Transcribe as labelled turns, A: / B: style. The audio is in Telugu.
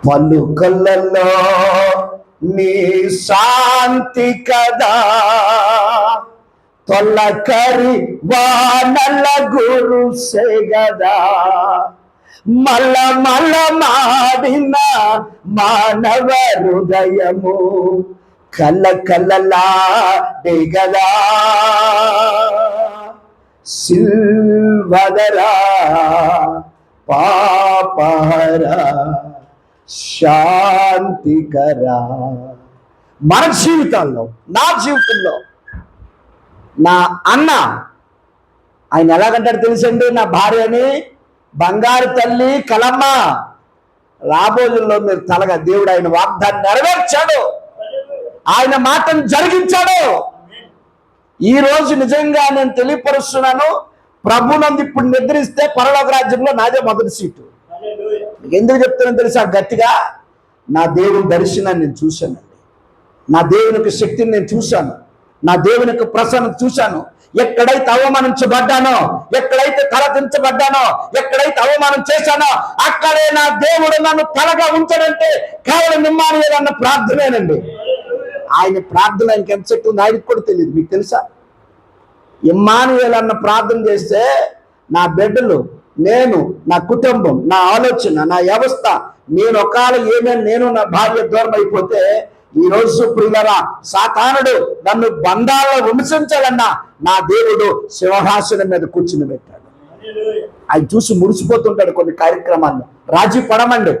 A: పలుకలలో నీ శాంతి కదా, తొలకరి వానల గురుసెగదా, మల్ల మాడిన మానవ హృదయము కలకలలాడెగదా. సిల్వదరా పాపహరా శాంతికరా. మన జీవితాల్లో, నా జీవితంలో నా అన్న ఆయన ఎలాగంటాడు తెలుసండి, నా భార్యని బంగారు తల్లి కలమ్మ. రాబోజుల్లో మీరు తలగా దేవుడు ఆయన వాగ్దాన్ని నెరవేర్చాడు, ఆయన మాటను జరిగించాడు. ఈ రోజు నిజంగా నేను తెలియపరుస్తున్నాను, ప్రభునందు ఇప్పుడు నిద్రిస్తే పరలోక రాజ్యంలో నాదే మొదటి సీటు. ఎందుకు చెప్తున్నాను తెలుసా గట్టిగా? నా దేవుని దర్శనాన్ని నేను చూశానండి, నా దేవుని యొక్క శక్తిని నేను చూశాను, నా దేవుని యొక్క ప్రసన్నత చూశాను. ఎక్కడైతే అవమానించబడ్డానో, ఎక్కడైతే తలదించబడ్డానో, ఎక్కడైతే అవమానం చేశానో అక్కడే నా దేవుడు నన్ను తలగా ఉంచాడంటే కేవలం ఇమ్మానుయేలు అన్న ప్రార్థనేనండి. ఆయన ప్రార్థన ఆయనకి ఎంత శక్తి ఉంది ఆయనకు కూడా తెలియదు. మీకు తెలుసా? ఇమ్మానుయేలు అన్న ప్రార్థన చేస్తే నా బిడ్డలు, నేను, నా కుటుంబం, నా ఆలోచన, నా వ్యవస్థ, నేను ఒకవేళ ఏమైనా నేను నా భార్య దూరం అయిపోతే ఈరోజు ప్రియులరా సాతానుడు నన్ను బంధాల్లో విమర్శించాలన్నా నా దేవుడు సింహాసనం మీద కూర్చుని పెట్టాడు. ఆయన చూసి మురిసిపోతుంటాడు కొన్ని కార్యక్రమాల్లో. రాజీ పడమండి,